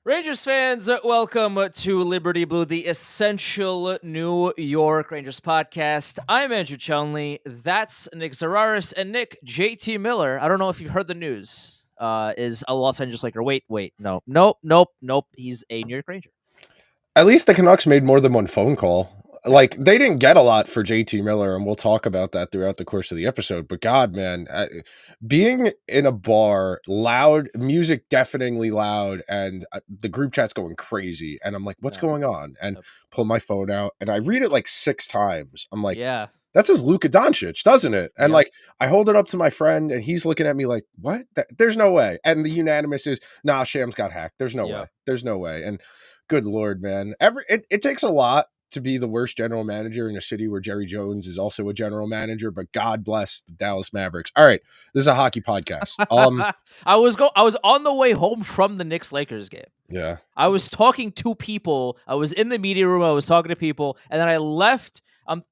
Rangers fans, welcome to Liberty Blue, the essential New York Rangers podcast. I'm Andrew Chelney. That's Nick Zararis and Nick JT Miller. I don't know if you've heard the news. Is a Los Angeles Laker. Wait, nope. He's a New York Ranger. At least the Canucks made more than one phone call. Like, they didn't get a lot for JT Miller, and we'll talk about that throughout the course of the episode. But God, man, being in a bar, loud, music deafeningly loud, and the group chat's going crazy. And I'm like, what's going on? And pull my phone out, and I read it like 6 times. I'm like, yeah, that says Luka Doncic, doesn't it? And like, I hold it up to my friend, and he's looking at me like, what? There's no way. And the unanimous is, nah, Shams got hacked. There's no way. There's no way. And good Lord, man. It takes a lot to be the worst general manager in a city where Jerry Jones is also a general manager, but God bless the Dallas Mavericks. All right, this is a hockey podcast. I was on the way home from the Knicks Lakers game. Yeah. I was talking to people. I was in the media room. I was talking to people, and then I left.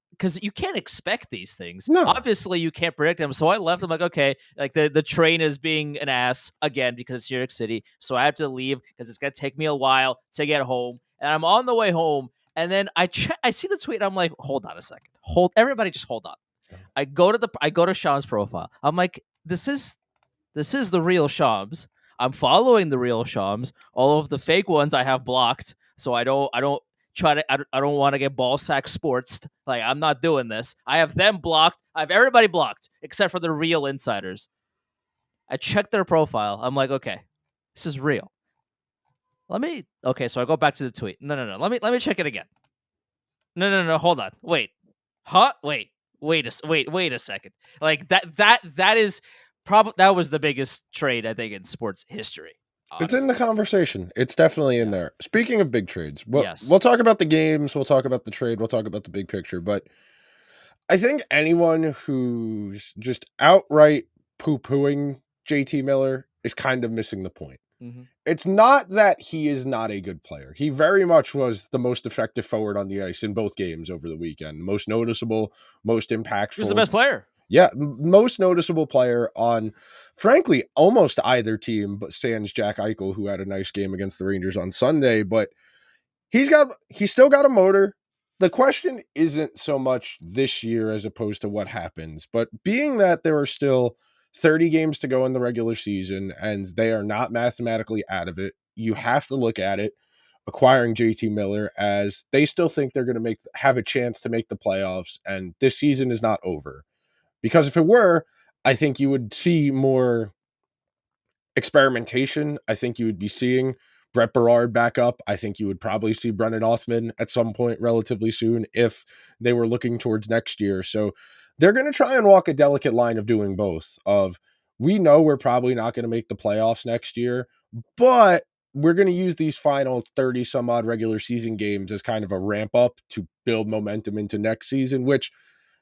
Because you can't expect these things. No. Obviously, you can't predict them. So I left. I'm like, okay, like the train is being an ass again because it's New York City. So I have to leave because it's gonna take me a while to get home. And I'm on the way home, and then I see the tweet. And I'm like, hold on a second. Everybody, just hold on. I go to Shams' profile. I'm like, this is the real Shams. I'm following the real Shams. All of the fake ones I have blocked, so I don't want to get ball sack sportsed. Like, I'm not doing this. I have them blocked. I have everybody blocked except for the real insiders. I checked their profile. I'm like, okay, this is real. So I go back to the tweet. No. Let me check it again. No. Hold on. Wait. Huh? Wait a second. Like that is probably that was the biggest trade I think in sports history. Honestly. It's in the conversation. It's definitely in there. Speaking of big trades, we'll talk about the games, we'll talk about the trade, we'll talk about the big picture, but I think anyone who's just outright poo-pooing JT Miller is kind of missing the point. Mm-hmm. It's not that he is not a good player. He very much was the most effective forward on the ice in both games over the weekend. Most noticeable, most impactful. He was the best player. Yeah, most noticeable player on, frankly, almost either team, but sans Jack Eichel, who had a nice game against the Rangers on Sunday. But he's still got a motor. The question isn't so much this year as opposed to what happens, but being that there are still 30 games to go in the regular season and they are not mathematically out of it, you have to look at it, acquiring JT Miller, as they still think they're going to have a chance to make the playoffs, and this season is not over. Because if it were, I think you would see more experimentation. I think you would be seeing Brett Berard back up. I think you would probably see Brennan Othman at some point relatively soon if they were looking towards next year. So they're going to try and walk a delicate line of doing both. We know we're probably not going to make the playoffs next year, but we're going to use these final 30 some odd regular season games as kind of a ramp up to build momentum into next season, which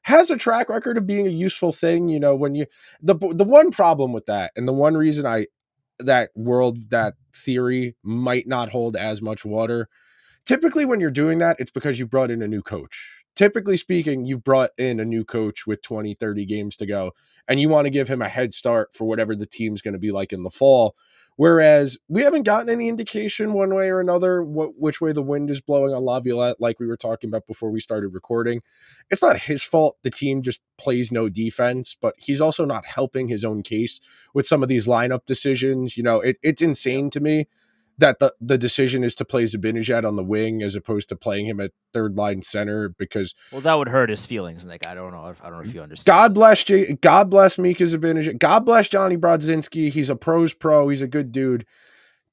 has a track record of being a useful thing. You know, when the one problem with that, and the one reason that theory might not hold as much water, typically when you're doing that, it's because you've brought in a new coach. Typically speaking, you've brought in a new coach with 20, 30 games to go, and you want to give him a head start for whatever the team's going to be like in the fall. Whereas we haven't gotten any indication one way or another which way the wind is blowing on Laviolette, like we were talking about before we started recording. It's not his fault the team just plays no defense, but he's also not helping his own case with some of these lineup decisions. You know, it's insane to me that the decision is to play Zibanejad on the wing as opposed to playing him at third line center, because that would hurt his feelings, Nick. I don't know if you understand. God bless Mika Zibanejad. God bless Johnny Brodzinski. He's a pro's pro. He's a good dude.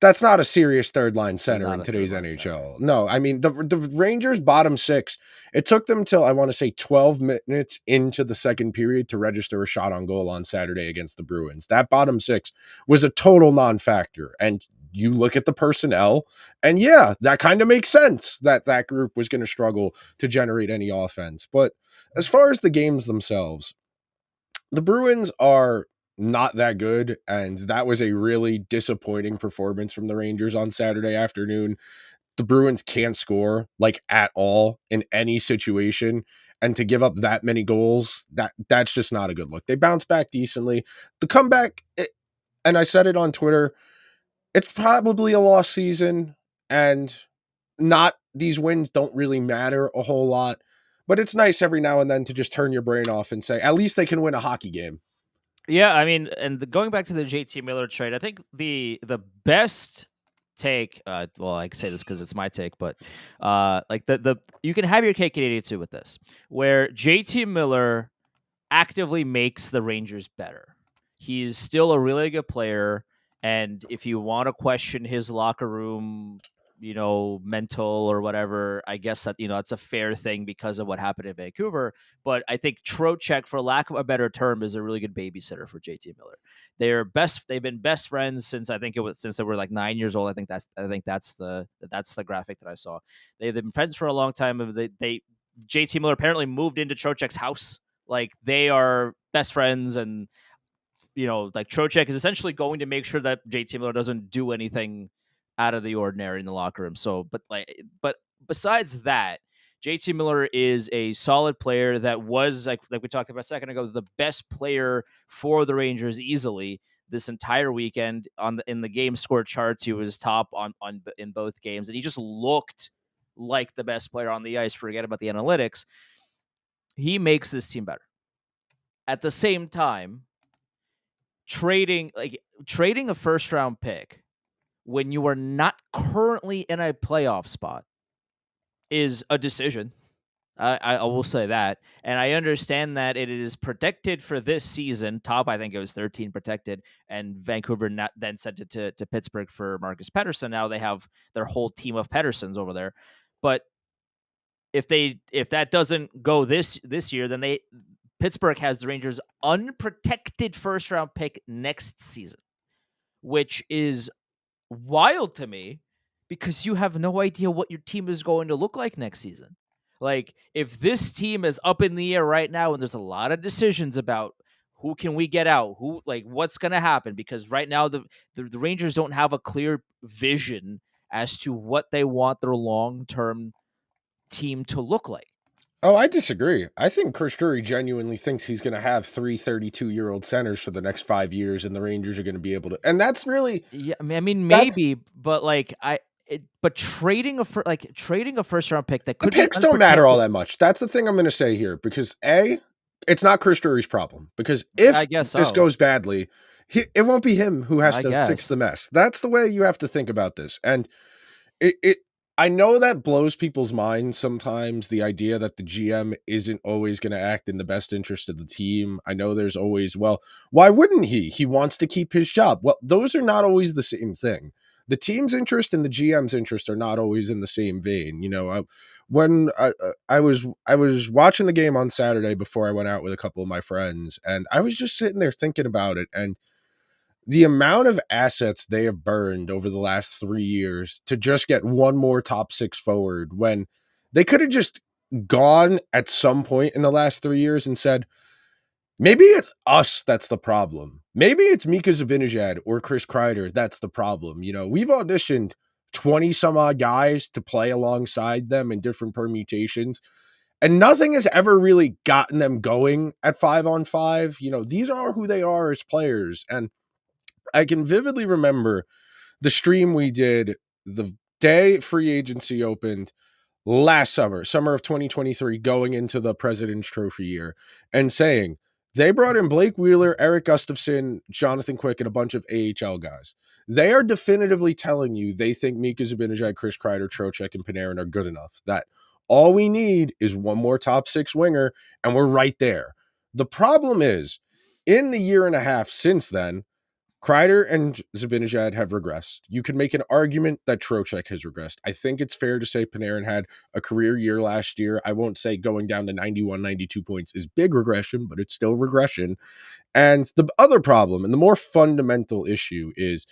That's not a serious third line center in today's NHL. Center. No, I mean, the Rangers bottom 6, it took them till, I want to say, 12 minutes into the second period to register a shot on goal on Saturday against the Bruins. That bottom 6 was a total non-factor. And you look at the personnel, and yeah, that kind of makes sense that group was going to struggle to generate any offense. But as far as the games themselves, the Bruins are not that good, and that was a really disappointing performance from the Rangers on Saturday afternoon. The Bruins can't score, like, at all in any situation, and to give up that many goals, that's just not a good look. They bounce back decently. The comeback, and I said it on Twitter, It's probably a lost season, and not these wins don't really matter a whole lot. But it's nice every now and then to just turn your brain off and say, at least they can win a hockey game. Yeah, I mean, going back to the JT Miller trade, I think the best take. Well, I can say this because it's my take, but like the you can have your cake and eat it too with this, where JT Miller actively makes the Rangers better. He's still a really good player, and if you want to question his locker room, mental or whatever, I guess that it's a fair thing because of what happened in Vancouver. But I think Trocheck, for lack of a better term, is a really good babysitter for JT Miller. They've been best friends since I think it was since they were like 9 years old. I think that's the graphic that I saw. They've been friends for a long time. And they JT Miller apparently moved into Trocheck's house. Like, they are best friends, and like Trocheck is essentially going to make sure that JT Miller doesn't do anything out of the ordinary in the locker room. So, but besides that, JT Miller is a solid player that was like we talked about a second ago, the best player for the Rangers easily this entire weekend in the game score charts. He was top on in both games, and he just looked like the best player on the ice. Forget about the analytics. He makes this team better. At the same time, trading a first round pick when you are not currently in a playoff spot is a decision. I will say that, and I understand that it is protected for this season. Top, I think it was 13 protected, and Vancouver then sent it to Pittsburgh for Marcus Pettersson. Now they have their whole team of Petterssons over there, but if that doesn't go this year, then Pittsburgh has the Rangers' unprotected first round pick next season, which is wild to me because you have no idea what your team is going to look like next season. Like, if this team is up in the air right now and there's a lot of decisions about who can we get out, what's going to happen, because right now the Rangers don't have a clear vision as to what they want their long-term team to look like. Oh, I disagree. I think Chris Drury genuinely thinks he's going to have 32-year-old centers for the next 5 years, and the Rangers are going to be able to. And that's really Yeah, I mean that's maybe, but but trading a first round pick that the could be picks don't matter all unprotected. that much. That's the thing I'm going to say here because it's not Chris Drury's problem because I if guess this so. goes badly, it won't be him who has I to fix guess. the mess. That's the way you have to think about this. And it I know that blows people's minds sometimes, the idea that the GM isn't always going to act in the best interest of the team. I know there's always, well, why wouldn't he? He wants to keep his job. Well, those are not always the same thing. The team's interest and the GM's interest are not always in the same vein. When I was watching the game on Saturday before I went out with a couple of my friends, and I was just sitting there thinking about it, and the amount of assets they have burned over the last 3 years to just get one more top six forward when they could have just gone at some point in the last 3 years and said, maybe it's us that's the problem. Maybe it's Mika Zibanejad or Chris Kreider that's the problem. We've auditioned 20 some odd guys to play alongside them in different permutations, and nothing has ever really gotten them going at 5-on-5. These are who they are as players. And I can vividly remember the stream we did the day free agency opened last summer of 2023, going into the President's Trophy year, and saying they brought in Blake Wheeler, Eric Gustafson, Jonathan Quick, and a bunch of AHL guys. They are definitively telling you they think Mika Zibanejad, Chris Kreider, Trocheck, and Panarin are good enough. That all we need is one more top six winger, and we're right there. The problem is, in the year and a half since then, Kreider and Zibanejad have regressed. You could make an argument that Trocheck has regressed. I think it's fair to say Panarin had a career year last year. I won't say going down to 91, 92 points is big regression, but it's still regression. And the other problem and the more fundamental issue is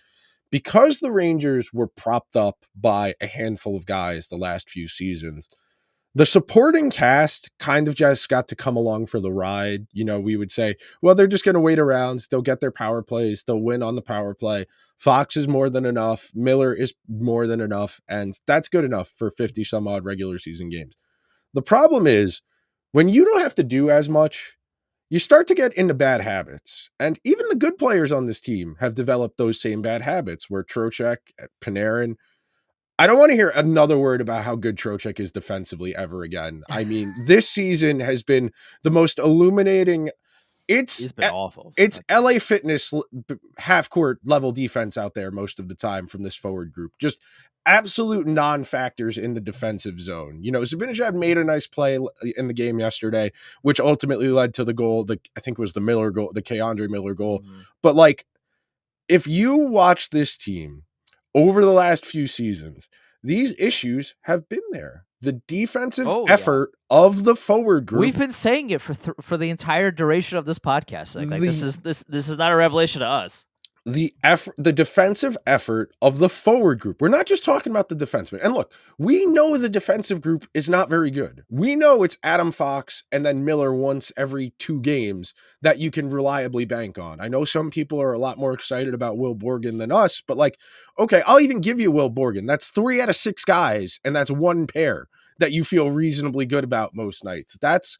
because the Rangers were propped up by a handful of guys the last few seasons, the supporting cast kind of just got to come along for the ride. We would say, well, they're just going to wait around. They'll get their power plays. They'll win on the power play. Fox is more than enough. Miller is more than enough. And that's good enough for 50 some odd regular season games. The problem is when you don't have to do as much, you start to get into bad habits. And even the good players on this team have developed those same bad habits where Trocheck, Panarin, I don't want to hear another word about how good Trocheck is defensively ever again. I mean, this season has been the most illuminating. It's He's been awful. it's That's LA Fitness half court level defense out there most of the time from this forward group. Just absolute non-factors in the defensive zone. You know, Zibanejad made a nice play in the game yesterday, which ultimately led to the goal. I think it was the Miller goal, the Keandre Miller goal. mm-hmm. But like, if you watch this team over the last few seasons, these issues have been there. The defensive effort of the forward group. We've been saying it for the entire duration of this podcast. Like this is not a revelation to us. The defensive effort of the forward group. We're not just talking about the defensemen. And look, we know the defensive group is not very good. We know it's Adam Fox and then Miller once every 2 games that you can reliably bank on. I know some people are a lot more excited about Will Borgen than us, but like, okay, I'll even give you Will Borgen. That's 3 out of 6 guys, and that's 1 pair that you feel reasonably good about most nights. That's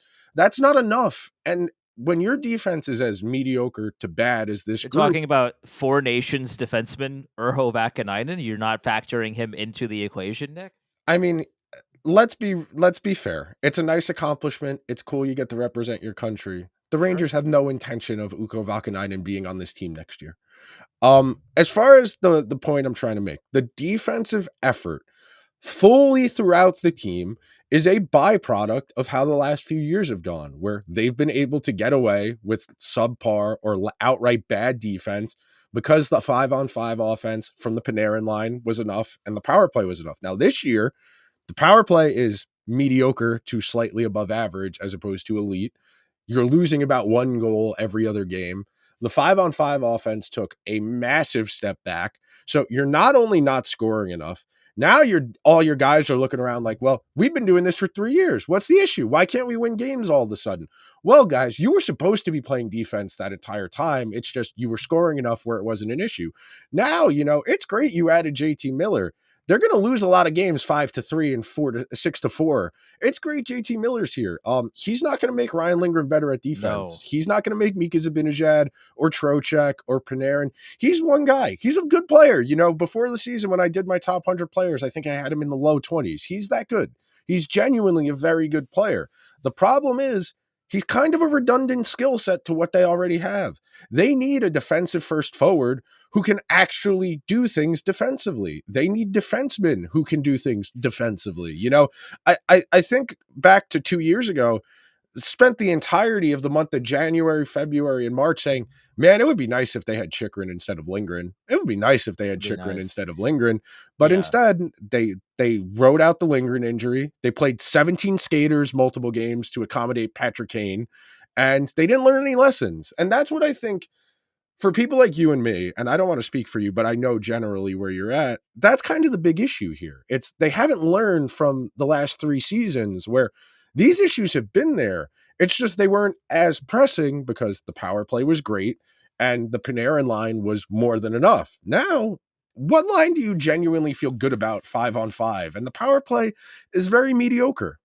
not enough. And when your defense is as mediocre to bad as this You're group, talking about Four Nations defenseman Urho Vakanainen. You're not factoring him into the equation, Nick? I mean, let's be fair. It's a nice accomplishment. It's cool you get to represent your country. The Rangers have no intention of Ukko Vakanainen being on this team next year. As far as the point I'm trying to make, the defensive effort fully throughout the team is a byproduct of how the last few years have gone, where they've been able to get away with subpar or outright bad defense because the 5-on-5 offense from the Panarin line was enough and the power play was enough. Now this year, the power play is mediocre to slightly above average as opposed to elite. You're losing about 1 goal every other game. The 5-on-5 offense took a massive step back. So you're not only not scoring enough, now all your guys are looking around like, well, we've been doing this for 3 years. What's the issue? Why can't we win games all of a sudden? Well, guys, you were supposed to be playing defense that entire time. It's just you were scoring enough where it wasn't an issue. Now, it's great you added JT Miller. They're going to lose a lot of games 5-3 and 6-4. It's great JT Miller's here. He's not going to make Ryan Lindgren better at defense. No. He's not going to make Mika Zibanejad or Trocheck or Panarin. He's one guy. He's a good player. Before the season when I did my top 100 players, I think I had him in the low 20s. He's that good. He's genuinely a very good player. The problem is he's kind of a redundant skill set to what they already have. They need a defensive first forward who can actually do things defensively. They need defensemen who can do things defensively. I think back to 2 years ago, spent the entirety of the month of January, February, and March saying, man, it would be nice if they had Chychrun instead of Lindgren. It would be nice if they had Chychrun instead of Lindgren. But instead, they wrote out the Lindgren injury. They played 17 skaters multiple games to accommodate Patrick Kane, and they didn't learn any lessons. And that's what I think for people like you and me, and I don't want to speak for you, but I know generally where you're at, that's kind of the big issue here. They haven't learned from the last 3 seasons where these issues have been there. It's just they weren't as pressing because the power play was great and the Panarin line was more than enough. Now, what line do you genuinely feel good about 5-on-5? And the power play is very mediocre.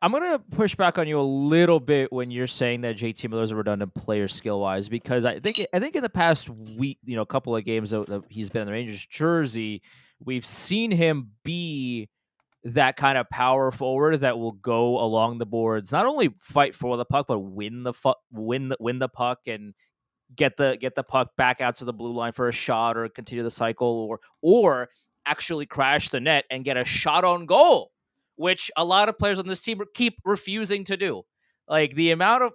I'm going to push back on you a little bit when you're saying that JT Miller's a redundant player skill-wise, because I think in the past week, a couple of games that he's been in the Rangers jersey, we've seen him be that kind of power forward that will go along the boards, not only fight for the puck, but win the puck and get the puck back out to the blue line for a shot or continue the cycle or actually crash the net and get a shot on goal, which a lot of players on this team keep refusing to do. Like the amount of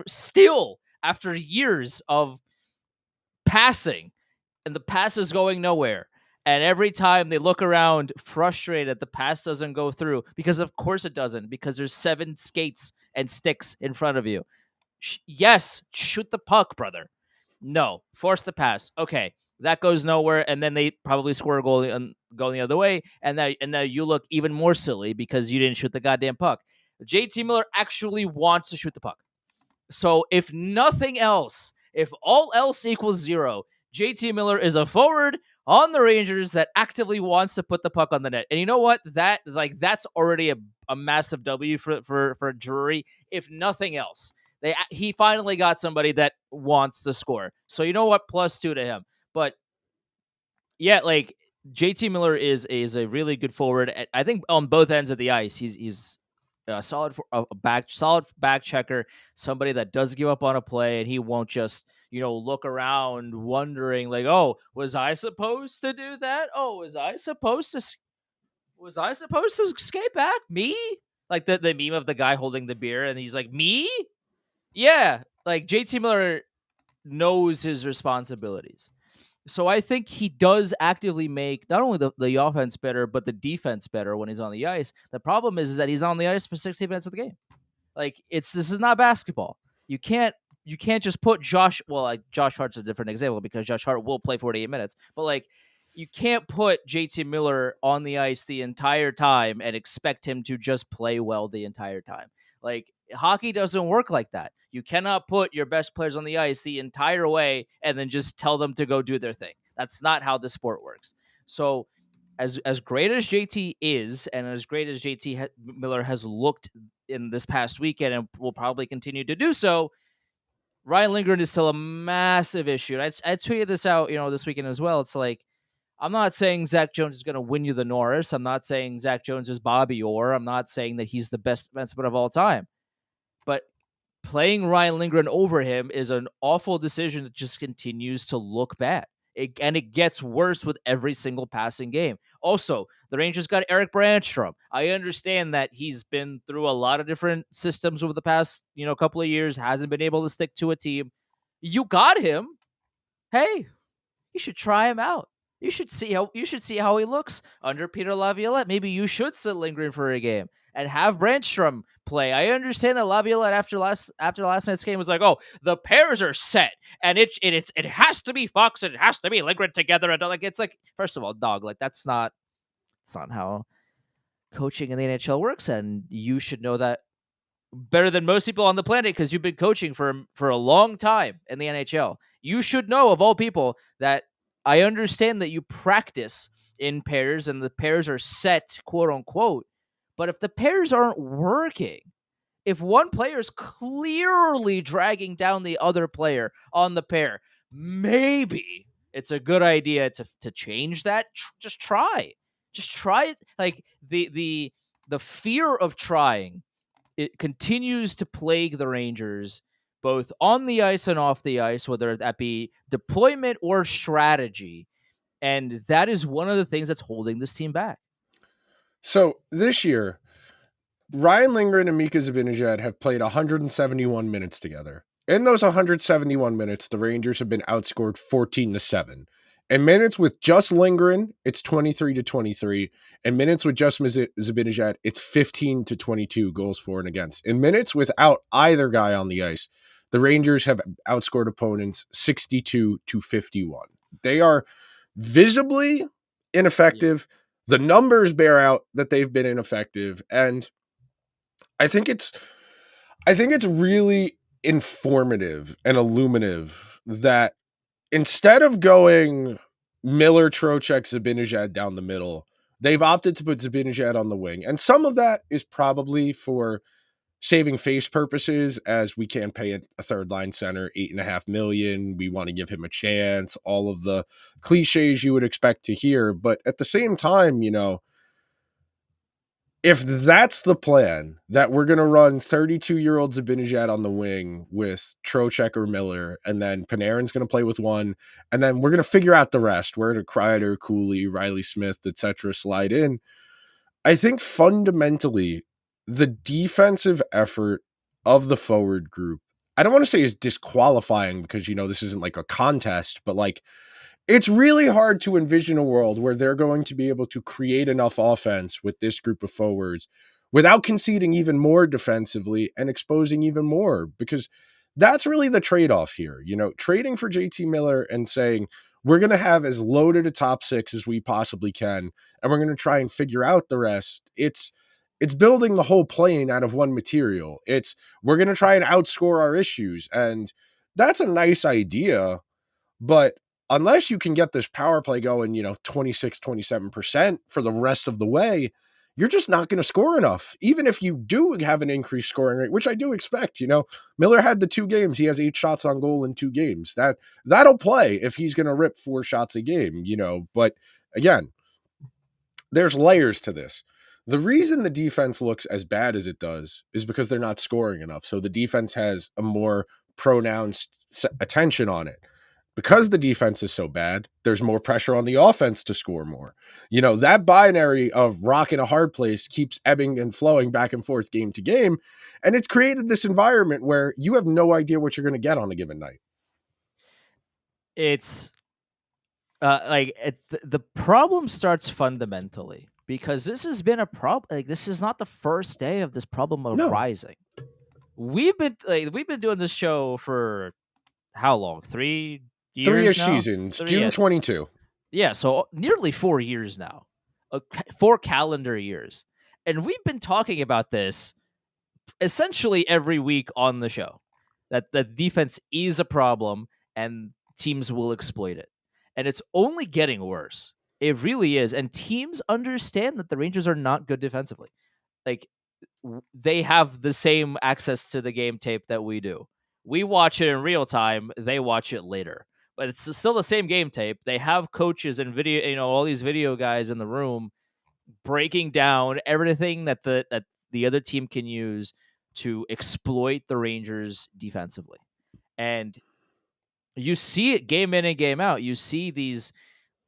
still after years of passing and the pass is going nowhere. And every time they look around frustrated, the pass doesn't go through because of course it doesn't, because there's 7 skates and sticks in front of you. Yes, shoot the puck, brother. No, force the pass. Okay, that goes nowhere, and then they probably score a goal and going the other way, and now you look even more silly because you didn't shoot the goddamn puck. JT Miller actually wants to shoot the puck. So if nothing else, if all else equals 0, JT Miller is a forward on the Rangers that actively wants to put the puck on the net. And you know what? That's already a massive W for Drury, if nothing else. He finally got somebody that wants to score. So you know what? +2 to him. But yeah, like JT Miller is a really good forward. I think on both ends of the ice, he's a solid back checker, somebody that does give up on a play, and he won't just look around wondering like, oh, was I supposed to do that? Oh, was I supposed to skate back? Me? Like the meme of the guy holding the beer, and he's like, me? Yeah, like JT Miller knows his responsibilities. So I think he does actively make not only the offense better, but the defense better when he's on the ice. The problem is that he's on the ice for 60 minutes of the game. Like this is not basketball. You can't just put Josh Hart's a different example because Josh Hart will play 48 minutes, but like you can't put JT Miller on the ice the entire time and expect him to just play well the entire time. Like hockey doesn't work like that. You cannot put your best players on the ice the entire way and then just tell them to go do their thing. That's not how the sport works. So as great as JT is, and as great as Miller has looked in this past weekend, and will probably continue to do so, Ryan Lindgren is still a massive issue. I tweeted this out, this weekend as well. It's like I'm not saying Zach Jones is going to win you the Norris. I'm not saying Zach Jones is Bobby Orr. I'm not saying that he's the best defenseman of all time. But playing Ryan Lindgren over him is an awful decision that just continues to look bad. And it gets worse with every single passing game. Also, the Rangers got Eric Brandstrom. I understand that he's been through a lot of different systems over the past, couple of years, hasn't been able to stick to a team. You got him. Hey, you should try him out. You should see how he looks under Peter Laviolette. Maybe you should sit Lindgren for a game and have Brandstrom play. I understand that Laviolette after last night's game was like, "Oh, the pairs are set, and it has to be Fox and it has to be Lindgren together." And like, it's like, first of all, dog, like that's not how coaching in the NHL works, and you should know that better than most people on the planet because you've been coaching for a long time in the NHL. You should know, of all people, that I understand that you practice in pairs and the pairs are set, quote unquote. But if the pairs aren't working, if one player is clearly dragging down the other player on the pair, maybe it's a good idea to change that. Just try it. Like the fear of trying, it continues to plague the Rangers both on the ice and off the ice, whether that be deployment or strategy. And that is one of the things that's holding this team back. So this year, Ryan Lindgren and Mika Zibanejad have played 171 minutes together. In those 171 minutes, the Rangers have been outscored 14-7. In minutes with just Lindgren, it's 23-23. In minutes with just Zibanejad, it's 15-22 goals for and against. In minutes without either guy on the ice, the Rangers have outscored opponents 62-51. They are visibly ineffective. Yeah. The numbers bear out that they've been ineffective, and I think it's really informative and illuminative that instead of going Miller, Trocheck, Zibanejad down the middle, they've opted to put Zibanejad on the wing. And some of that is probably for saving face purposes, as we can't pay a third line center $8.5 million. We want to give him a chance, all of the cliches you would expect to hear. But at the same time, if that's the plan, that we're going to run 32-year-old Zibanejad on the wing with Trocheck or Miller, and then Panarin's going to play with one, and then we're going to figure out the rest, where do Kreider, Cooley, Riley Smith, etc. slide in, I think fundamentally the defensive effort of the forward group, I don't want to say is disqualifying because, this isn't like a contest, but like, it's really hard to envision a world where they're going to be able to create enough offense with this group of forwards without conceding even more defensively and exposing even more, because that's really the trade-off here. Trading for JT Miller and saying, we're going to have as loaded a top six as we possibly can, and we're going to try and figure out the rest. It's building the whole plane out of one material. We're going to try and outscore our issues. And that's a nice idea, but unless you can get this power play going, 26, 27% for the rest of the way, you're just not going to score enough. Even if you do have an increased scoring rate, which I do expect, Miller had the 2 games. He has 8 shots on goal in 2 games. That'll play if he's going to rip 4 shots a game, But again, there's layers to this. The reason the defense looks as bad as it does is because they're not scoring enough. So the defense has a more pronounced attention on it. Because the defense is so bad, there's more pressure on the offense to score more. That binary of rock in a hard place keeps ebbing and flowing back and forth game to game. And it's created this environment where you have no idea what you're going to get on a given night. It's the problem starts fundamentally because this has been a problem. Like, this is not the first day of this problem arising. No. We've been doing this show for how long? 3 years 3-ish now? seasons. June 22. Yeah, so nearly 4 years now. 4 calendar years. And we've been talking about this essentially every week on the show. That the defense is a problem and teams will exploit it. And it's only getting worse. It really is. And teams understand that the Rangers are not good defensively. Like, they have the same access to the game tape that we do. We watch it in real time. They watch it later. But it's still the same game tape. They have coaches and video, all these video guys in the room breaking down everything that the other team can use to exploit the Rangers defensively. And you see it game in and game out. You see these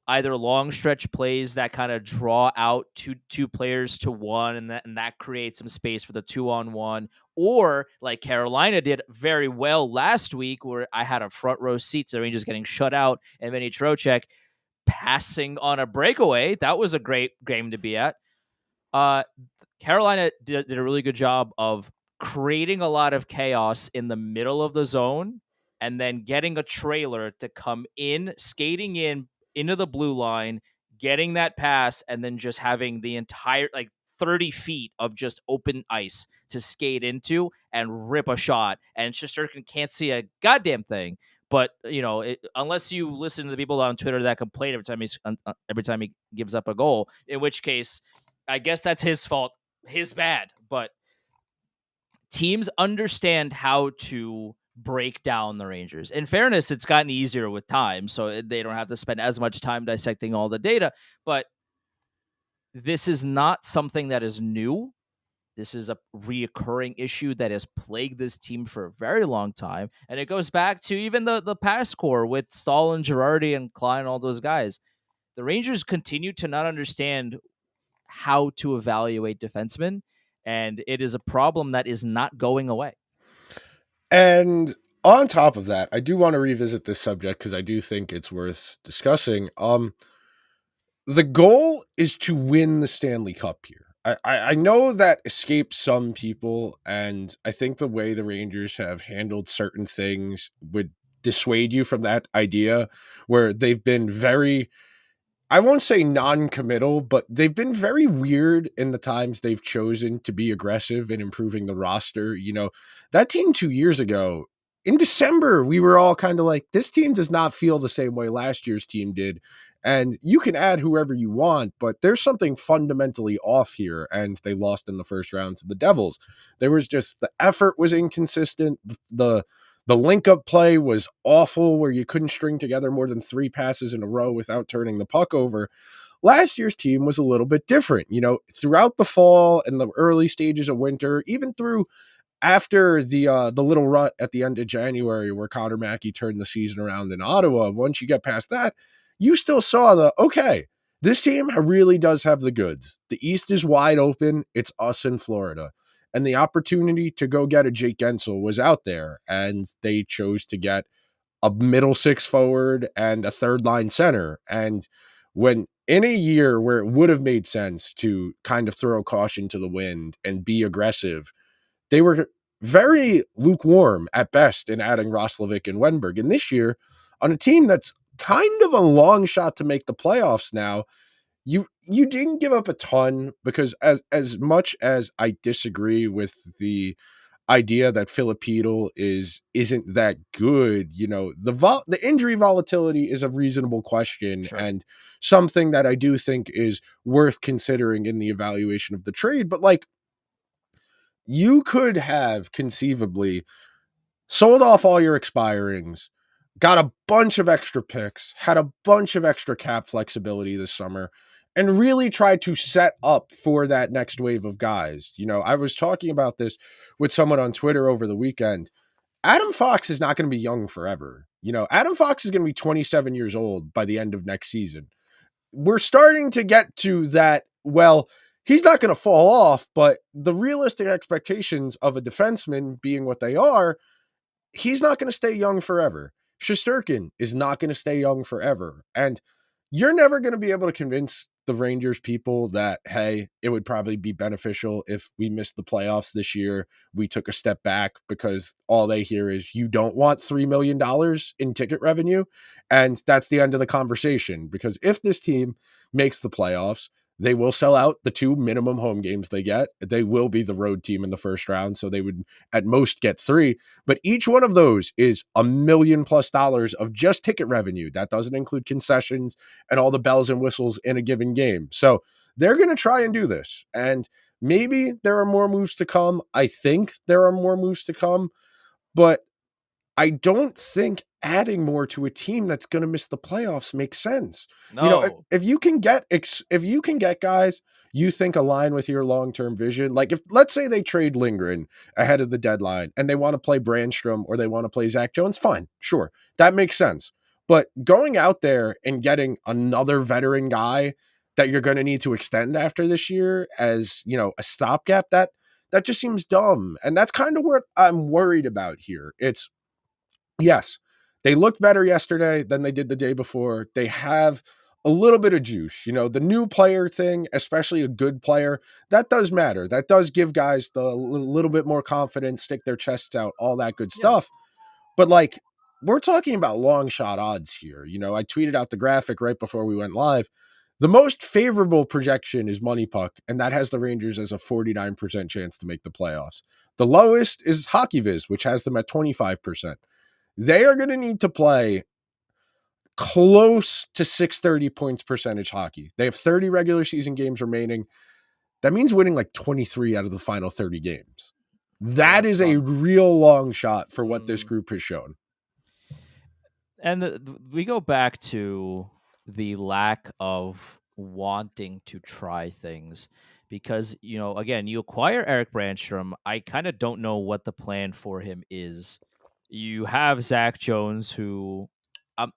either long stretch plays that kind of draw out two players to one, and that creates some space for the 2-on-1, or like Carolina did very well last week, where I had a front row seat to the Rangers getting shut out, and Vinny Trocheck passing on a breakaway. That was a great game to be at. Carolina did a really good job of creating a lot of chaos in the middle of the zone, and then getting a trailer to come in, skating into the blue line, getting that pass, and then just having the entire 30 feet of just open ice to skate into and rip a shot. And Shesterkin can't see a goddamn thing. But unless you listen to the people on Twitter that complain every time he gives up a goal, in which case, I guess that's his fault, his bad. But teams understand how to break down the Rangers. In fairness, it's gotten easier with time, so they don't have to spend as much time dissecting all the data. But this is not something that is new. This is a reoccurring issue that has plagued this team for a very long time. And it goes back to even the past core with Stahl and Girardi and Klein, all those guys. The Rangers continue to not understand how to evaluate defensemen, and it is a problem that is not going away. And on top of that, I do want to revisit this subject because I do think it's worth discussing. The goal is to win the Stanley Cup here. I know that escapes some people, and I think the way the Rangers have handled certain things would dissuade you from that idea, where they've been very, I won't say non-committal, but they've been very weird in the times they've chosen to be aggressive in improving the roster. That team 2 years ago, in December, we were all kind of like, this team does not feel the same way last year's team did. And you can add whoever you want, but there's something fundamentally off here. And they lost in the first round to the Devils. There was just, the effort was inconsistent. The link-up play was awful, where you couldn't string together more than 3 passes in a row without turning the puck over. Last year's team was a little bit different. Throughout the fall and the early stages of winter, even through after the little rut at the end of January where Connor Mackey turned the season around in Ottawa, once you get past that, you still saw okay, this team really does have the goods. The East is wide open. It's us in Florida. And the opportunity to go get a Jake Gensel was out there, and they chose to get a middle 6 forward and a third line center. And when in a year where it would have made sense to kind of throw caution to the wind and be aggressive, they were very lukewarm at best in adding Roslovic and Wenberg. And this year, on a team that's kind of a long shot to make the playoffs now, you didn't give up a ton, because as much as I disagree with the idea that Filipino isn't that good. The injury volatility is a reasonable question Sure. and something that I do think is worth considering in the evaluation of the trade. But like, you could have conceivably sold off all your expirings, got a bunch of extra picks, had a bunch of extra cap flexibility this summer, and really tried to set up for that next wave of guys. I was talking about this with someone on Twitter over the weekend. Adam Fox is not going to be young forever. Adam Fox is going to be 27 years old by the end of next season. We're starting to get to that. Well, he's not going to fall off, but the realistic expectations of a defenseman being what they are, he's not going to stay young forever. Shesterkin is not going to stay young forever. And you're never going to be able to convince the Rangers people that, hey, it would probably be beneficial if we missed the playoffs this year. We took a step back, because all they hear is you don't want $3 million in ticket revenue. And that's the end of the conversation, because if this team makes the playoffs, they will sell out the 2 minimum home games they get. They will be the road team in the first round, so they would at most get 3. But each one of those is $1 million+ of just ticket revenue. That doesn't include concessions and all the bells and whistles in a given game. So they're going to try and do this. And maybe there are more moves to come. I think there are more moves to come. But I don't think adding more to a team that's going to miss the playoffs makes sense. No. If you can get guys you think align with your long-term vision, like if let's say they trade Lindgren ahead of the deadline and they want to play Brandstrom or they want to play Zach Jones, fine, sure, that makes sense. But going out there and getting another veteran guy that you're going to need to extend after this year as, a stopgap, that just seems dumb. And that's kind of what I'm worried about here. It's, yes, they looked better yesterday than they did the day before. They have a little bit of juice. The new player thing, especially a good player, that does matter. That does give guys the little bit more confidence, stick their chests out, all that good Yeah. stuff. But like, we're talking about long shot odds here. I tweeted out the graphic right before we went live. The most favorable projection is Money Puck, and that has the Rangers as a 49% chance to make the playoffs. The lowest is Hockey Viz, which has them at 25%. They are going to need to play close to 630 points percentage hockey. They have 30 regular season games remaining. That means winning like 23 out of the final 30 games. Yeah, That that's is a tough. real long shot for what this Mm. group has shown. And we go back to the lack of wanting to try things, because again, you acquire Eric Brandstrom. I kind of don't know what the plan for him is. You have Zach Jones, who,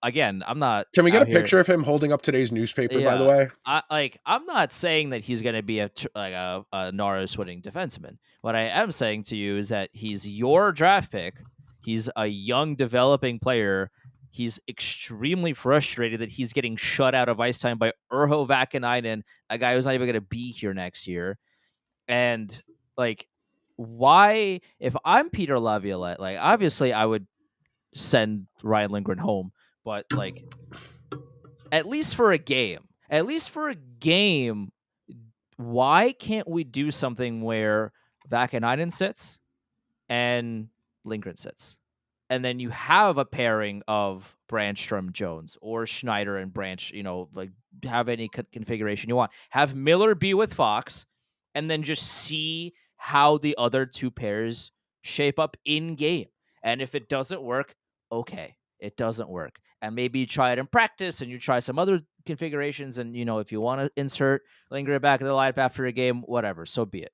again, I'm not Can we get a out here. picture of him holding up today's newspaper, by the Yeah, way? I'm not saying that he's going to be a Norris winning defenseman. What I am saying to you is that he's your draft pick. He's a young developing player. He's extremely frustrated that he's getting shut out of ice time by Urho Vakanainen, a guy who's not even going to be here next year. And like, why? If I'm Peter Laviolette, like, obviously I would send Ryan Lindgren home, but like, at least for a game. At least for a game, why can't we do something where Vakanainen sits and Lindgren sits? And then you have a pairing of Brandstrom Jones or Schneider and Branch, like, have any configuration you want. Have Miller be with Fox, and then just see how the other two pairs shape up in game. And if it doesn't work, okay, it doesn't work. And maybe you try it in practice and you try some other configurations. And, if you want to insert Lindgren back in the lineup after a game, whatever, so be it.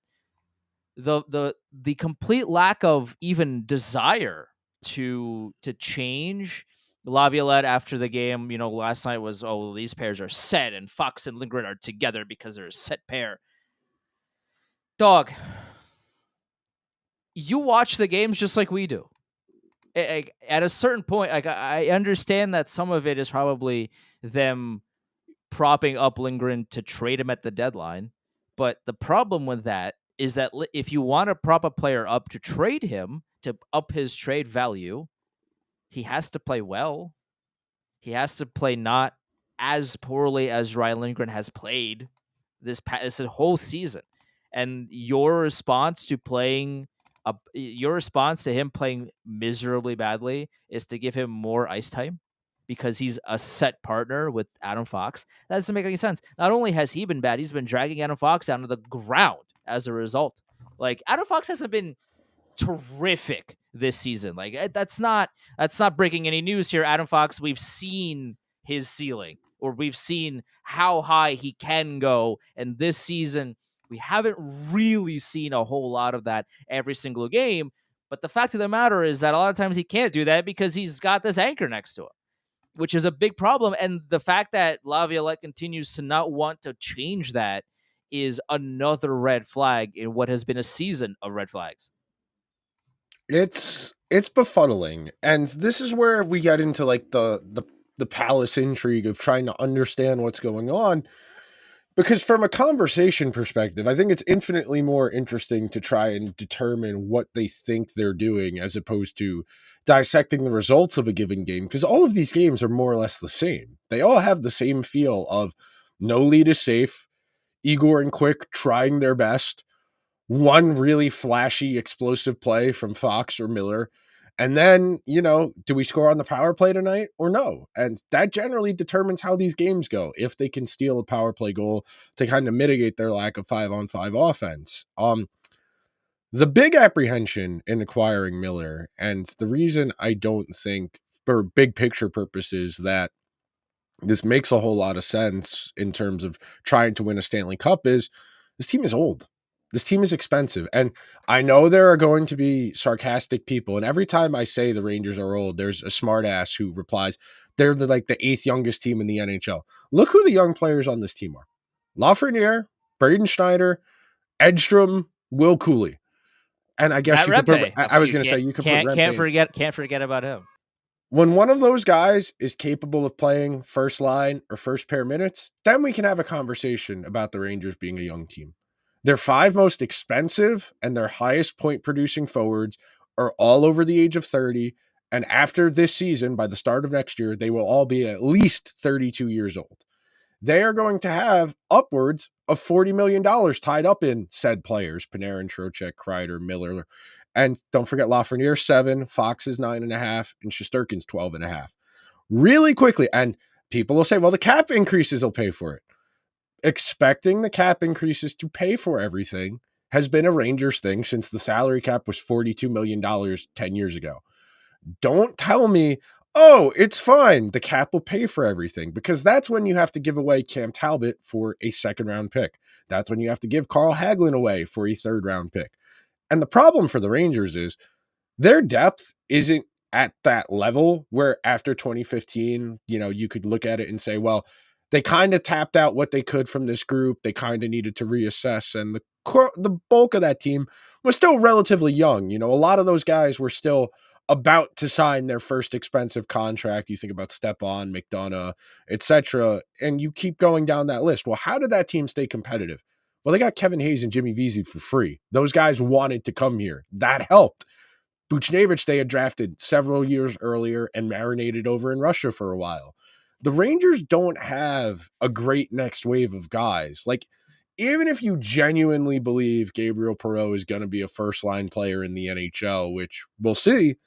The complete lack of even desire to change Laviolette after the game, last night was, oh, these pairs are set and Fox and Lindgren are together because they're a set pair. Dog, you watch the games just like we do. At a certain point, like, I understand that some of it is probably them propping up Lindgren to trade him at the deadline, but the problem with that is that if you want to prop a player up to trade him to up his trade value, he has to play well. He has to play not as poorly as Ryan Lindgren has played this whole season. And your response to playing your response to him playing miserably badly is to give him more ice time because he's a set partner with Adam Fox. That doesn't make any sense. Not only has he been bad, he's been dragging Adam Fox down to the ground as a result. Like Adam Fox hasn't been terrific this season. Like that's not breaking any news here. Adam Fox, we've seen his ceiling, or we've seen how high he can go, and this season we haven't really seen a whole lot of that every single game. But the fact of the matter is that a lot of times he can't do that because he's got this anchor next to him, which is a big problem. And the fact that Laviolette continues to not want to change that is another red flag in what has been a season of red flags. It's befuddling, and this is where we get into like the palace intrigue of trying to understand what's going on. Because from a conversation perspective, I think it's infinitely more interesting to try and determine what they think they're doing as opposed to dissecting the results of a given game. Because all of these games are more or less the same. They all have the same feel of no lead is safe, Igor and Quick trying their best, one really flashy, explosive play from Fox or Miller. And then, do we score on the power play tonight or no? And that generally determines how these games go, if they can steal a power play goal to kind of mitigate their lack of 5-on-5 offense. The big apprehension in acquiring Miller, and the reason I don't think, for big picture purposes, that this makes a whole lot of sense in terms of trying to win a Stanley Cup is this team is old. This team is expensive. And I know there are going to be sarcastic people. And every time I say the Rangers are old, there's a smartass who replies, they're the eighth youngest team in the NHL. Look who the young players on this team are. Lafreniere, Braden Schneider, Edstrom, Will Cooley. And I guess Matt you could put, Rempe. I was going to say, you could put Rempe. Can't forget about him. When one of those guys is capable of playing first line or first pair minutes, then we can have a conversation about the Rangers being a young team. Their 5 most expensive and their highest point producing forwards are all over the age of 30. And after this season, by the start of next year, they will all be at least 32 years old. They are going to have upwards of $40 million tied up in said players: Panarin, Trocheck, Kreider, Miller. And don't forget Lafreniere, 7, Fox is 9.5, and Shesterkin's 12.5. Really quickly, and people will say, well, the cap increases will pay for it. Expecting the cap increases to pay for everything has been a Rangers thing since the salary cap was $42 million 10 years ago. Don't tell me, oh, it's fine, the cap will pay for everything, because that's when you have to give away Cam Talbot for a second-round pick. That's when you have to give Carl Hagelin away for a third-round pick. And the problem for the Rangers is their depth isn't at that level where after 2015, you could look at it and say, well, they kind of tapped out what they could from this group. They kind of needed to reassess. And the bulk of that team was still relatively young. A lot of those guys were still about to sign their first expensive contract. You think about Stepan, McDonough, etc. And you keep going down that list. Well, how did that team stay competitive? Well, they got Kevin Hayes and Jimmy Vesey for free. Those guys wanted to come here. That helped. Buchnevich, they had drafted several years earlier and marinated over in Russia for a while. The Rangers don't have a great next wave of guys. Like, even if you genuinely believe Gabriel Perreault is going to be a first-line player in the NHL, which we'll see,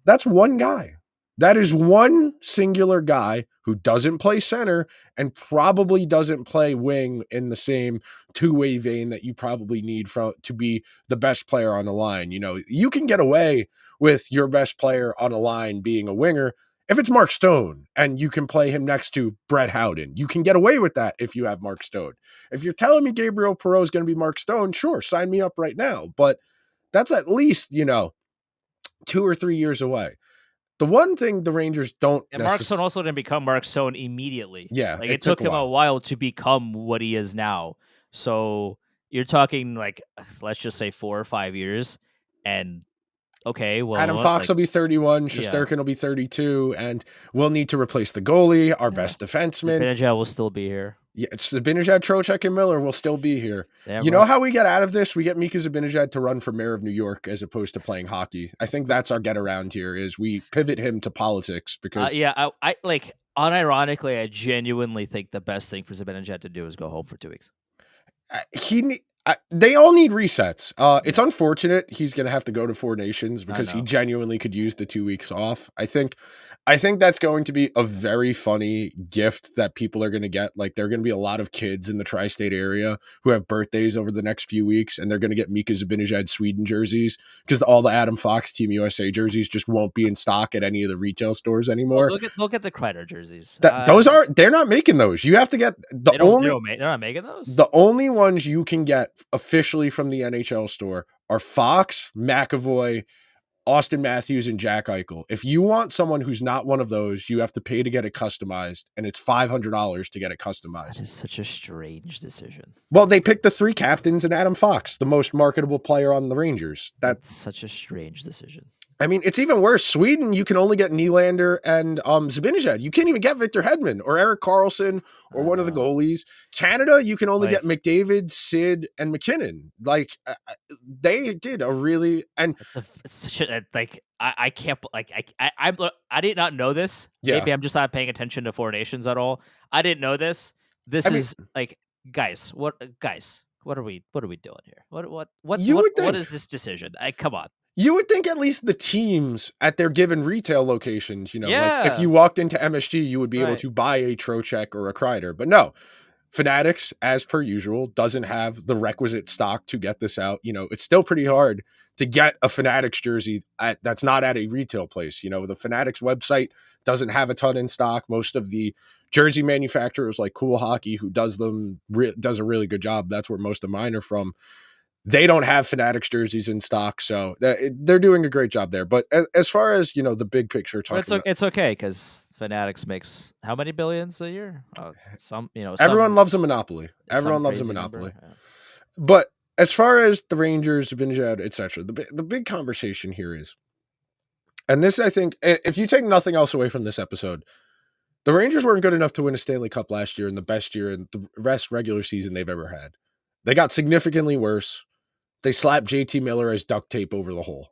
that's one guy. That is one singular guy who doesn't play center and probably doesn't play wing in the same two-way vein that you probably need to be the best player on the line. You can get away with your best player on a line being a winger if it's Mark Stone and you can play him next to Brett Howden. You can get away with that if you have Mark Stone. If you're telling me Gabriel Perreault is going to be Mark Stone, sure, sign me up right now. But that's at least, 2 or 3 years away. The one thing the Rangers don't... And Mark Stone also didn't become Mark Stone immediately. Yeah. Like, it took him a while to become what he is now. So you're talking, let's just say 4 or 5 years. And, okay, well... Adam Fox will be 31, Shesterkin will be 32, and we'll need to replace the goalie, our best defenseman. Zibanejad will still be here. Yeah, it's Zibanejad, Trocheck, and Miller will still be here. Yeah, know how we get out of this? We get Mika Zibanejad to run for mayor of New York as opposed to playing hockey. I think that's our get around here, is we pivot him to politics because... I unironically, I genuinely think the best thing for Zibanejad to do is go home for 2 weeks. They all need resets. It's Yeah, unfortunate he's going to have to go to Four Nations I because he know. genuinely could use the 2 weeks off. I think that's going to be a very funny gift that people are going to get. Like, there are going to be a lot of kids in the tri-state area who have birthdays over the next few weeks, and they're going to get Mika Zibanejad Sweden jerseys because all the Adam Fox Team USA jerseys just won't be in stock at any of the retail stores Oh, anymore. they'll get the Kreider jerseys. They're not making those. You have to get They're not making those. the only ones you can get officially from the NHL store are Fox, McAvoy, Austin Matthews, and Jack Eichel. If you want someone who's not one of those, you have to pay to get it customized, and it's $500 to get it That customized. is such a strange decision. Well, they picked the three captains and Adam Fox, the most marketable player on the Rangers. That's such a strange decision. I mean, it's even worse. Sweden, you can only get Nylander and Zibanejad. You can't even get Victor Hedman or Eric Carlson or I one of the know. goalies. Canada, you can only Like get McDavid, Sid, and McKinnon. Like, they did a really and it's such a like I can't like I did not know this. yeah. Maybe I'm just not paying attention to Four Nations at all. I didn't know this. This I mean, is like guys, what are we doing here? you would What think is this decision? Come on. you would think at least the teams at their given retail locations, like if Yeah. you walked into MSG, you would be able Right. to buy a Trocheck or a Kreider. But no, Fanatics, as per usual, doesn't have the requisite stock to get this out. It's still pretty hard to get a Fanatics jersey that's not at a retail place. The Fanatics website doesn't have a ton in stock. Most of the jersey manufacturers like Cool Hockey, who does them, does a really good job. That's where most of mine are from. They don't have Fanatics jerseys in stock, so they're doing a great job there. But as far as the big picture, But talking about it's okay because Fanatics makes how many billions a year? Some everyone loves a monopoly. some Everyone loves a crazy monopoly. number. Yeah. But as far as the Rangers, Zibanejad, etc., the big conversation here is, and this I think, if you take nothing else away from this episode, the Rangers weren't good enough to win a Stanley Cup last year and the best year in the rest regular season they've ever had. They got significantly worse. They slapped JT Miller as duct tape over the hole.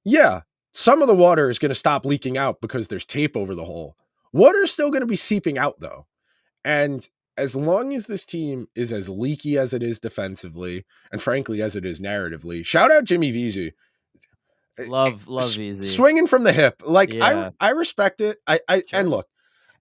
Yeah, some of the water is going to stop leaking out because there's tape over the hole. Water's still going to be seeping out, though. And as long as this team is as leaky as it is defensively, and frankly, as it is narratively, shout out Jimmy Vesey. Love easy. Swinging from the hip. Like, Yeah. I respect it. And Sure. look,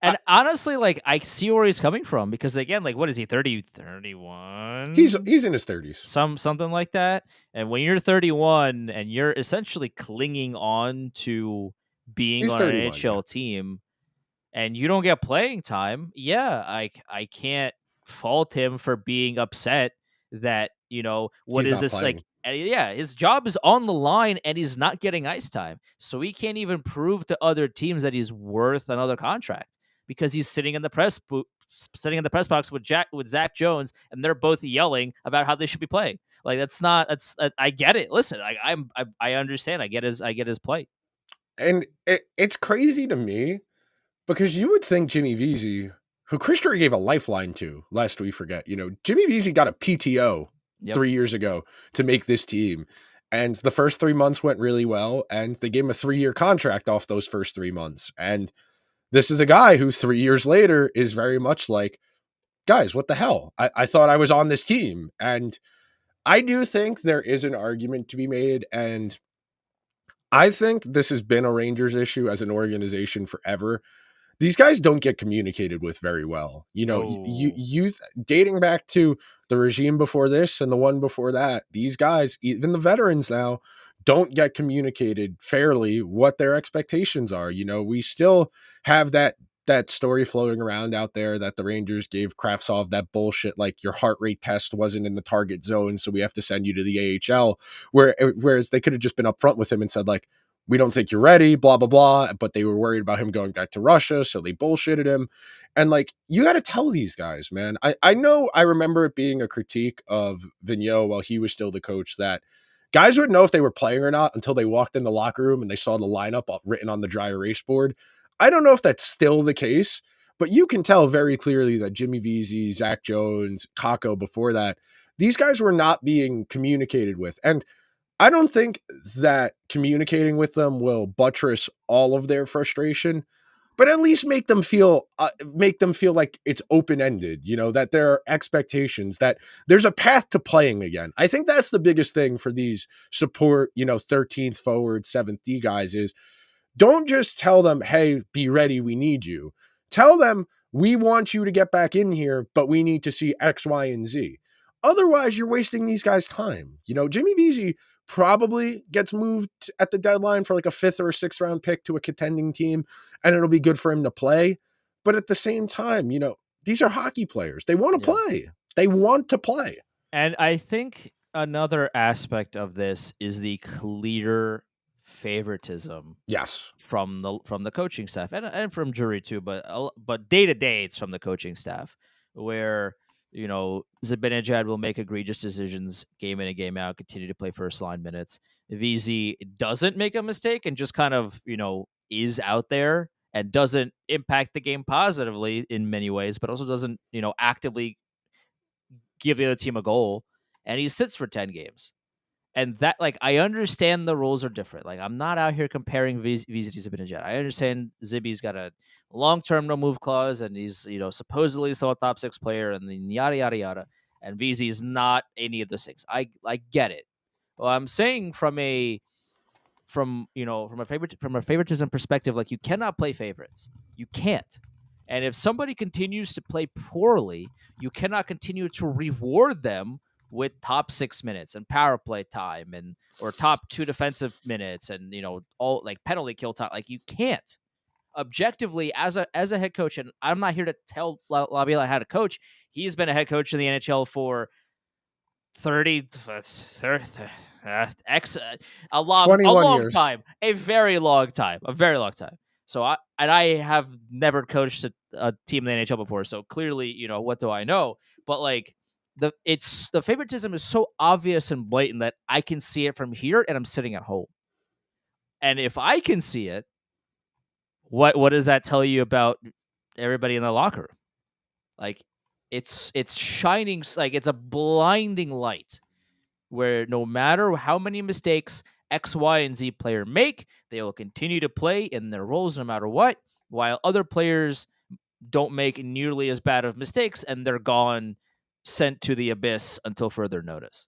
And honestly, like I see where he's coming from because again, like what is he 30, 31? he's in his 30s. Something like that. And when you're 31 and you're essentially clinging on to being He's on an 31, NHL team and you don't get playing time, yeah, I can't fault him for being upset that, what He's is not this playing. like yeah, his job is on the line and he's not getting ice time. So he can't even prove to other teams that he's worth another contract because he's sitting in the sitting in the press box with Zach Jones, and they're both yelling about how they should be playing. Like I get it. Listen, I understand. I get his plight. And it's crazy to me because you would think Jimmy Vesey, who Chris Drury gave a lifeline to, lest we forget, Jimmy Vesey got a PTO Yep. 3 years ago to make this team. And the first 3 months went really well. And they gave him a 3-year contract off those first 3 months. And this is a guy who 3 years later is very much like, guys, what the hell? I thought I was on this team. And I do think there is an argument to be made. And I think this has been a Rangers issue as an organization forever. These guys don't get communicated with very well. No. You dating back to the regime before this and the one before that, these guys, even the veterans now, don't get communicated fairly what their expectations are. We still have that story floating around out there that the Rangers gave Kravtsov that bullshit, like your heart rate test wasn't in the target zone, so we have to send you to the AHL. Whereas they could have just been upfront with him and said, like, we don't think you're ready, blah, blah, blah. But they were worried about him going back to Russia, so they bullshitted him. And like, you got to tell these guys, man. I know I remember it being a critique of Vigneault while he was still the coach that guys wouldn't know if they were playing or not until they walked in the locker room and they saw the lineup written on the dry erase board. I don't know if that's still the case, but you can tell very clearly that Jimmy Vesey, Zach Jones, Kakko before that, these guys were not being communicated with. And I don't think that communicating with them will buttress all of their frustration, but at least make them feel like it's open ended. You know, that there are expectations, that there's a path to playing again. I think that's the biggest thing for these support, 13th forward, 7th D guys is don't just tell them, hey, be ready, we need you. Tell them, we want you to get back in here, but we need to see X, Y, and Z. Otherwise, you're wasting these guys' time. Jimmy Vesey probably gets moved at the deadline for like a 5th or a 6th round pick to a contending team, and it'll be good for him to play. But at the same time, these are hockey players. They want to Yeah. play. They want to play. And I think another aspect of this is the clear favoritism Yes. from the coaching staff and from jury too, but day to day it's from the coaching staff where Zibanejad will make egregious decisions game in and game out, continue to play first line minutes. VZ doesn't make a mistake and just kind of is out there and doesn't impact the game positively in many ways, but also doesn't actively give the other team a goal, and he sits for 10 games. And that, like, I understand the rules are different. Like, I'm not out here comparing Vz to Zibanejad. I understand Zibby's got a long-term no-move clause, and he's, supposedly still a top 6 player, and then yada, yada, yada. And VZ's not any of those things. I get it. Well, I'm saying from a favoritism perspective, like, you cannot play favorites. You can't. And if somebody continues to play poorly, you cannot continue to reward them with top 6 minutes and power play time or top 2 defensive minutes and all like penalty kill time. Like, you can't objectively as a head coach. And I'm not here to tell Laviolette how to coach. He's been a head coach in the NHL for 30, X a 21 long years. time, a very long time. So I have never coached a team in the NHL before, so clearly, what do I know? But like the favoritism is so obvious and blatant that I can see it from here, and I'm sitting at home. And if I can see it, what does that tell you about everybody in the locker room? Like, it's shining, like it's a blinding light where no matter how many mistakes X, Y, and Z player make, they will continue to play in their roles no matter what, while other players don't make nearly as bad of mistakes and they're gone, sent to the abyss until further notice.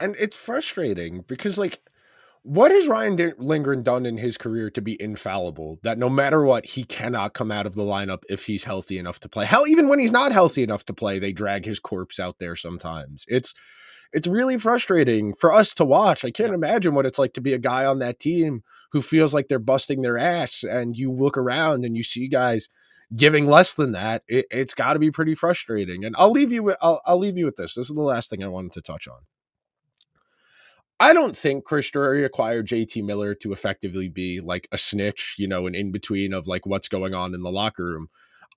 And it's frustrating because, like, what has Ryan Lindgren done in his career to be infallible that no matter what, he cannot come out of the lineup if he's healthy enough to play? Hell, even when he's not healthy enough to play, they drag his corpse out there sometimes. It's really frustrating for us to watch. I can't imagine what it's like to be a guy on that team who feels like they're busting their ass, and you look around and you see guys giving less than that. It's got to be pretty frustrating. And I'll leave you with this. This is the last thing I wanted to touch on. I don't think Chris Drury acquired JT Miller to effectively be like a snitch, an in between of like what's going on in the locker room.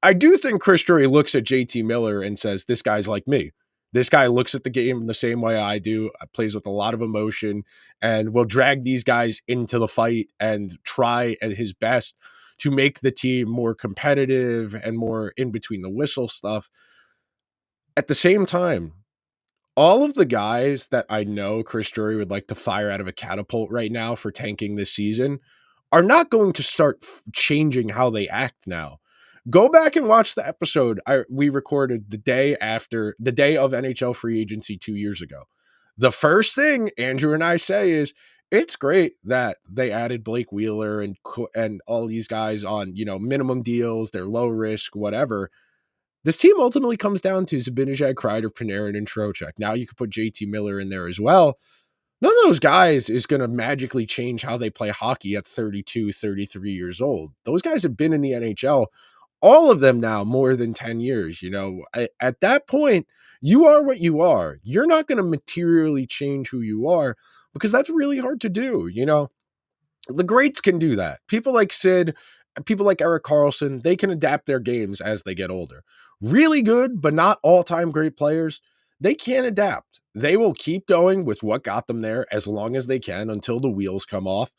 I do think Chris Drury looks at JT Miller and says, this guy's like me. This guy looks at the game the same way I do, plays with a lot of emotion, and will drag these guys into the fight and try at his best to make the team more competitive and more in between the whistle stuff. At the same time, all of the guys that I know Chris Drury would like to fire out of a catapult right now for tanking this season are not going to start changing how they act now. Go back and watch the episode we recorded the day of NHL free agency 2 years ago. The first thing Andrew and I say is, it's great that they added Blake Wheeler and all these guys on, minimum deals, they're low risk, whatever. This team ultimately comes down to Zibanejad, Kreider, Panarin, and Trocheck. Now you could put JT Miller in there as well. None of those guys is going to magically change how they play hockey at 32, 33 years old. Those guys have been in the NHL, all of them now, more than 10 years. At that point, you are what you are. You're not going to materially change who you are because that's really hard to do. The greats can do that. People like Sid, people like Erik Karlsson, they can adapt their games as they get older. Really good, but not all-time great players, they can't adapt. They will keep going with what got them there as long as they can until the wheels come off.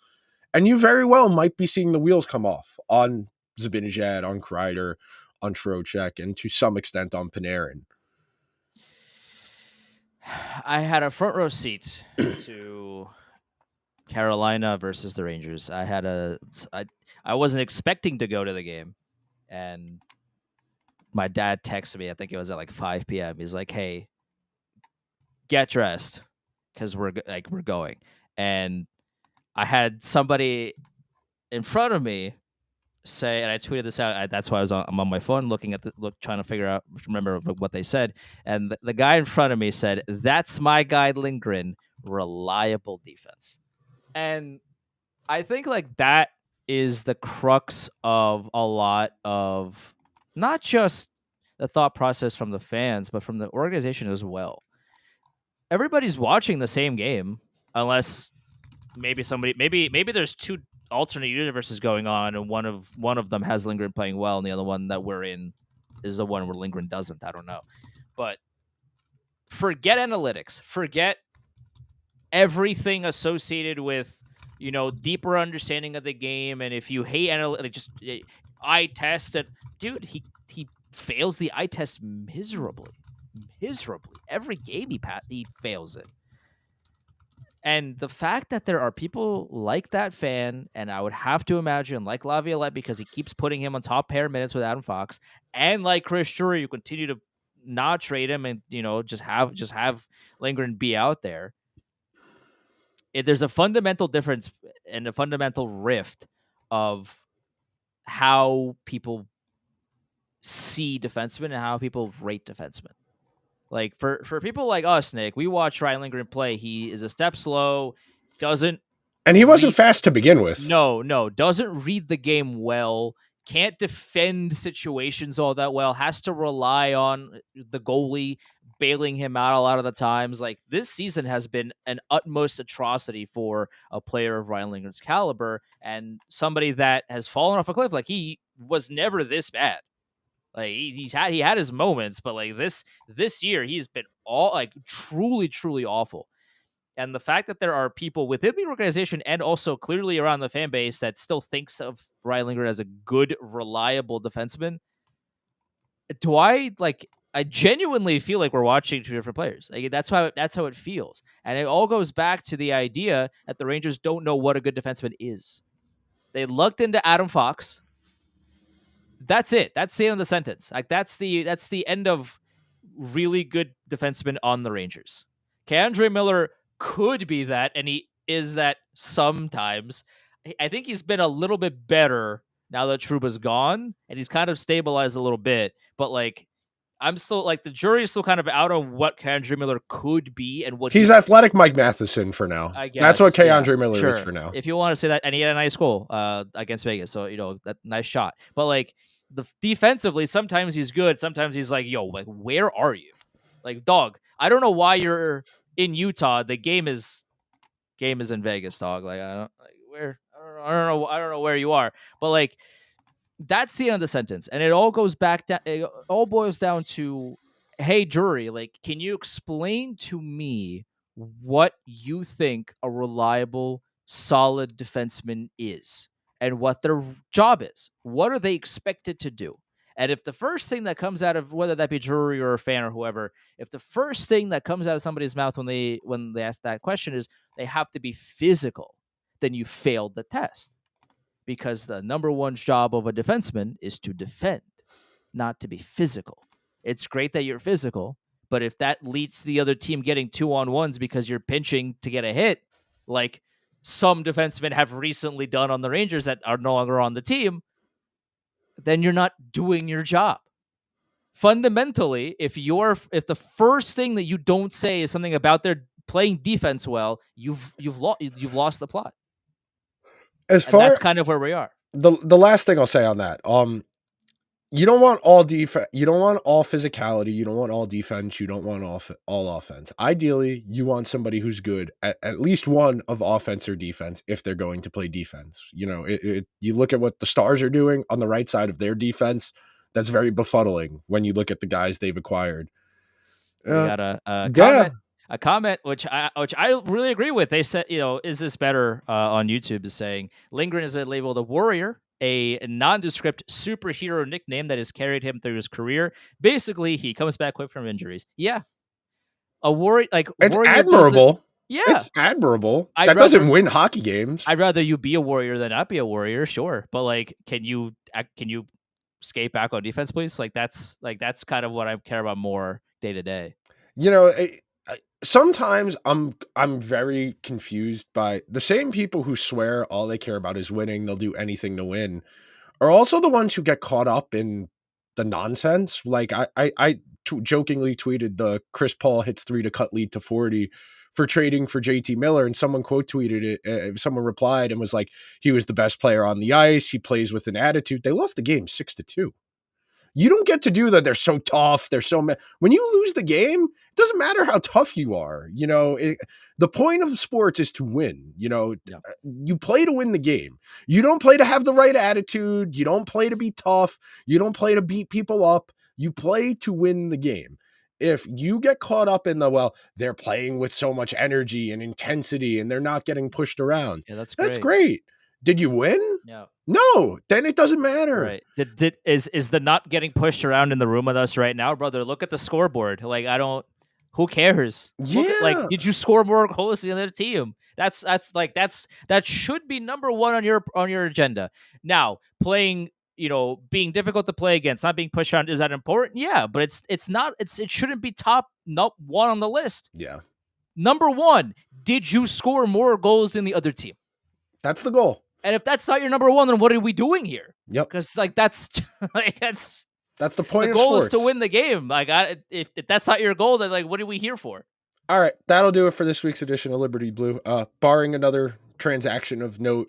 And you very well might be seeing the wheels come off on Zibanejad, on Kreider, on Trocheck, and to some extent on Panarin. I had a front row seat to Carolina versus the Rangers. I wasn't expecting to go to the game, and my dad texted me. I think it was at like 5 p.m. He's like, "Hey, get dressed because we're going." And I had somebody in front of me say, and I tweeted this out. That's why I'm on my phone looking at trying to remember what they said. And the guy in front of me said, "That's my guy Lindgren, reliable defense." And I think like that is the crux of a lot of not just the thought process from the fans, but from the organization as well. Everybody's watching the same game, unless maybe there's two alternate universes going on, and one of them has Lindgren playing well, and the other one that we're in is the one where Lindgren doesn't. I don't know, but forget analytics, forget everything associated with deeper understanding of the game, and if you hate analytics, just eye test it, dude. He fails the eye test miserably every game he fails it. And the fact that there are people like that fan, and I would have to imagine like Laviolette, because he keeps putting him on top pair minutes with Adam Fox, and like Chris Drury, you continue to not trade him and just have Lindgren be out there. There's a fundamental difference and a fundamental rift of how people see defensemen and how people rate defensemen. Like for people like us, Nick, we watch Ryan Lindgren play. He is a step slow, doesn't And he wasn't fast to begin with. No, doesn't read the game well, can't defend situations all that well, has to rely on the goalie bailing him out a lot of the times. Like, this season has been an utmost atrocity for a player of Ryan Lindgren's caliber, and somebody that has fallen off a cliff. Like, he was never this bad. Like, he had his moments, but like this year he's been all like truly awful. And the fact that there are people within the organization and also clearly around the fan base that still thinks of Ryan Lindgren as a good, reliable defenseman, I genuinely feel like we're watching two different players. Like, that's how it feels. And it all goes back to the idea that the Rangers don't know what a good defenseman is. They looked into Adam Fox. That's it. That's the end of the sentence. Like, that's the end of really good defensemen on the Rangers. K'Andre Miller could be that, and he is that sometimes. I think he's been a little bit better now that Trouba's gone, and he's kind of stabilized a little bit. But like, I'm still like, the jury is still kind of out on what K'Andre Miller could be and what he's athletic Mike Matheson for now. I guess that's what K'Andre Miller is for now. If you want to say that, and he had a nice goal against Vegas, so that nice shot. But like, defensively, sometimes he's good, sometimes he's like, yo, like, where are you? Like, dog, I don't know why you're in Utah. The game is in Vegas, dog. Like, I don't know where you are. But like, that's the end of the sentence, and it all goes back down. It all boils down to, hey, jury, like, can you explain to me what you think a reliable, solid defenseman is, and what their job is? What are they expected to do? And if the first thing that comes out of, whether that be jury or a fan or whoever, if the first thing that comes out of somebody's mouth when they ask that question is they have to be physical, then you failed the test. Because the number one job of a defenseman is to defend, not to be physical. It's great that you're physical, but if that leads to the other team getting 2-on-1s because you're pinching to get a hit, like some defensemen have recently done on the Rangers that are no longer on the team, then you're not doing your job. Fundamentally, if the first thing that you don't say is something about their playing defense well, you've lost the plot. That's kind of where we are. The last thing I'll say on that, you don't want all defense, you don't want all physicality, you don't want all defense, you don't want all offense. Ideally, you want somebody who's good at least one of offense or defense if they're going to play defense. You look at what the Stars are doing on the right side of their defense. That's very befuddling when you look at the guys they've acquired. We got a comment which I really agree with. They said, is this better on YouTube, is saying Lindgren has been labeled a warrior, a nondescript superhero nickname that has carried him through his career. Basically, he comes back quick from injuries. Yeah. A warrior, like, it's warrior admirable. Yeah, It's admirable. I'd That rather doesn't win hockey games. I'd rather you be a warrior than not be a warrior, sure. But like, can you skate back on defense, please? That's kind of what I care about more day to day. You know, sometimes I'm very confused by the same people who swear all they care about is winning, they'll do anything to win, are also the ones who get caught up in the nonsense. Like jokingly tweeted the Chris Paul hits 3 to cut lead to 40 for trading for JT Miller, and someone quote tweeted it. Someone replied and was like, he was the best player on the ice. He plays with an attitude. They lost the game 6-2. You don't get to do that. They're so tough. When you lose the game, it doesn't matter how tough you are. The point of sports is to win. Yeah. You play to win the game. You don't play to have the right attitude. You don't play to be tough. You don't play to beat people up. You play to win the game. If you get caught up in they're playing with so much energy and intensity and they're not getting pushed around. Yeah, that's That's great. great. Did you win? Yeah. No, then it doesn't matter. Right. Is the not getting pushed around in the room with us right now, brother? Look at the scoreboard. Like, I don't. Who cares? Look at, Yeah. did you score more goals than the other team? That should be number one on your agenda. Now, playing, being difficult to play against, not being pushed around, is that important? Yeah, but it's not. It shouldn't be top not one on the list. Yeah. Number one, did you score more goals than the other team? That's the goal. And if that's not your number one, then what are we doing here? Yep. Because that's that's the point. The goal is to win the game. Like, if that's not your goal, then what are we here for? All right, that'll do it for this week's edition of Liberty Blue. Barring another transaction of note,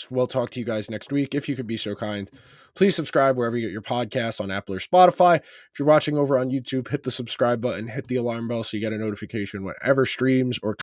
we'll talk to you guys next week. If you could be so kind, please subscribe wherever you get your podcasts on Apple or Spotify. If you're watching over on YouTube, hit the subscribe button, hit the alarm bell so you get a notification whenever streams or